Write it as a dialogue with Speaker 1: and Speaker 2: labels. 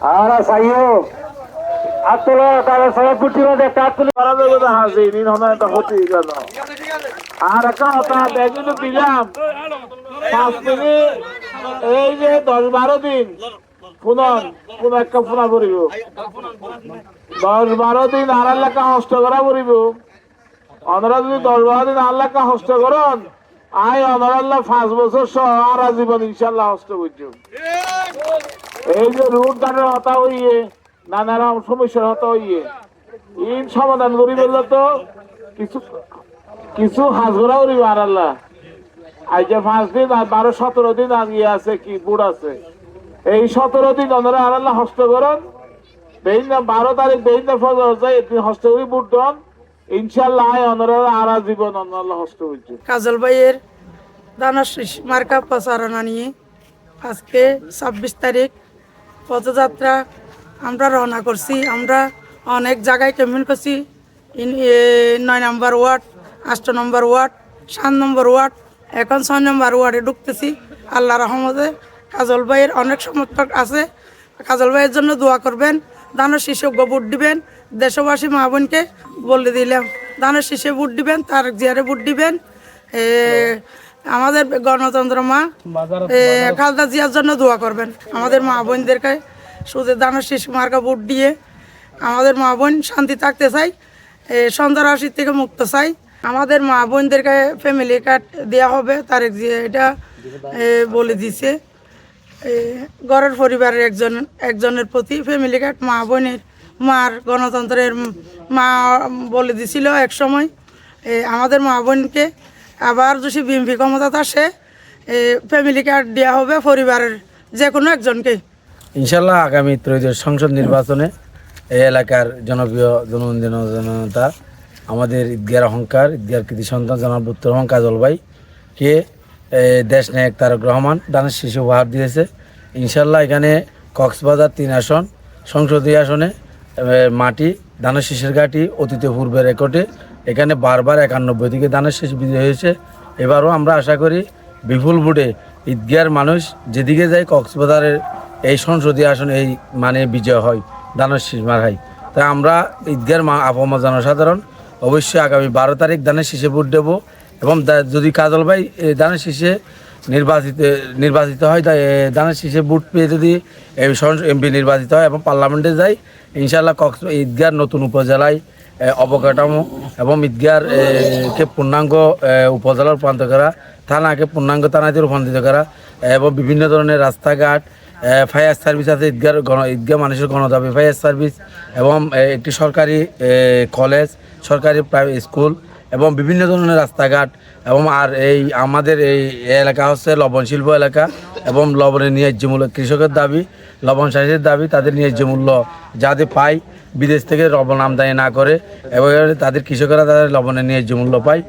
Speaker 1: Ahora saiu. Atolo তারা সবাই পুটিরা দে কাটলি করা দেবে না হাসি নিন হনা এটা হতে গেল আর কথা দেখুন দিলাম 5 দিনে এই যে 10-12 দিন পুনঃ একটা পুনা করিব 10-12 দিন আর এলাকা হস্ত করা করিব আমরা যদি 10-12 দিন আল্লাহকে হস্ত করন আয় আল্লাহ 5 বছর সহ আর জীবন ইনশাআল্লাহ হস্ত করব এই যে রুট দানের কথা হইয়ে নানা সমস্যার হতো ইয়ে ইন সমাধান করি বললো তো কিছু হাজরা করিব আর আল্লাহ আজ যে 5 দিন আর 12-17 দিন আগে আছে কি বুড় আছে এই 17 দিন ওনারা আর আল্লাহ হস্ত করেন দেন না 12 তারিখ দেন না ফজর যায় এদিন হস্ত করি বুট দন ইনশাআল্লাহ ওনারা আর জীবন আল্লাহ হস্ত হইছে
Speaker 2: কাজল ভাইয়ের দানাশীষ মার্কা প্রচারণা নিয়ে আজকে 26 তারিখ পদযাত্রা আমরা রওনা করছি আমরা অনেক জায়গায় ক্যাম্পেইন করছি 9 নম্বর ওয়ার্ড 8 নম্বর ওয়ার্ড 7 নম্বর ওয়ার্ড এখন 6 নম্বর ওয়ার্ডে ঢুকতেছি আল্লাহ রহমতে কাজল ভাইয়ের অনেক সমর্থক আছে কাজল ভাইয়ের জন্য দোয়া করবেন দানের শীষে ভোট দিবেন দেশবাসী মা বোনকে বলে দিলাম দানের শীষে ভোট দিবেন তার জিয়ারে ভোট দিবেন আমাদের গণতন্ত্র মা খালেদা জিয়ার জন্য দোয়া করবেন আমাদের মা বোনদেরকে শুধু দানের শীষ মার্কা ভোট দিয়ে আমাদের মা বোন শান্তি থাকতে চাই সন্ত্রাসী থেকে মুক্ত চাই আমাদের মা বোনদেরকে ফ্যামিলি কার্ড দেওয়া হবে তারেক জিয়া এটা বলে দিছে ঘরের পরিবারের একজনের প্রতি ফ্যামিলি কার্ড মা বোনের মার গণতন্ত্রের মা বলে দিছিল এক সময় আমাদের মা বোনকে আবার যদি বিএনপি ক্ষমতা আসে ফ্যামিলি কার্ড দেওয়া হবে পরিবারের যে কোনো একজনকে
Speaker 3: ইনশাল্লাহ আগামী ত্রয়োদশ সংসদ নির্বাচনে এই এলাকার জনপ্রিয় জনতা আমাদের ঈদগার অহংকার ঈদগার কৃতি সন্তান জনাব লুৎফর রহমান কাজল ভাইকে দেশ নায়ক তারেক রহমান দানের শীষ উপহার দিয়েছে ইনশাল্লাহ এখানে কক্সবাজার 3 আসন সংসদীয় আসনে মাটি দানের শীষের ঘাটি অতীত পূর্বের রেকর্ডে এখানে বারবার 91 থেকে দানের শীষ বিজয় হয়েছে এবারও আমরা আশা করি বিপুল ভোটে ঈদগার মানুষ যেদিকে যায় কক্সবাজারের এই সংসদীয় আসন এই মানে বিজয় হয় দানের শীষ মার্কায় তাই আমরা ঈদগার আপামর জনসাধারণ অবশ্যই আগামী 12 তারিখ দানের শীষে ভোট দেবো এবং যদি কাজল ভাই দানের শীষে নির্বাচিত হয় দানের শীষে ভোট পেয়ে যদি এমপি নির্বাচিত হয় এবং পার্লামেন্টে যায় ইনশাআল্লাহ ঈদগার নতুন উপজেলায় অবকাঠামো এবং ঈদগার কে পূর্ণাঙ্গ উপজেলা রূপান্তর করা থানাকে পূর্ণাঙ্গ থানাতে রূপান্তরিত করা এবং বিভিন্ন ধরনের রাস্তাঘাট ফায়ার সার্ভিস আছে ঈদগাহ মানুষের গণদাবি ফায়ার সার্ভিস এবং একটি সরকারি কলেজ সরকারি প্রাইভেট স্কুল এবং বিভিন্ন ধরনের রাস্তাঘাট এবং আর এই আমাদের এই এলাকা হচ্ছে লবণ শিল্প এলাকা এবং লবণের ন্যায্য মূল্য কৃষকের দাবি লবণ চাষিদের দাবি তাদের ন্যায্য মূল্য যাতে পায় বিদেশ থেকে লবণ আমদানি না করে এবং তাদের কৃষকেরা তাদের লবণের ন্যায্য মূল্য পায়।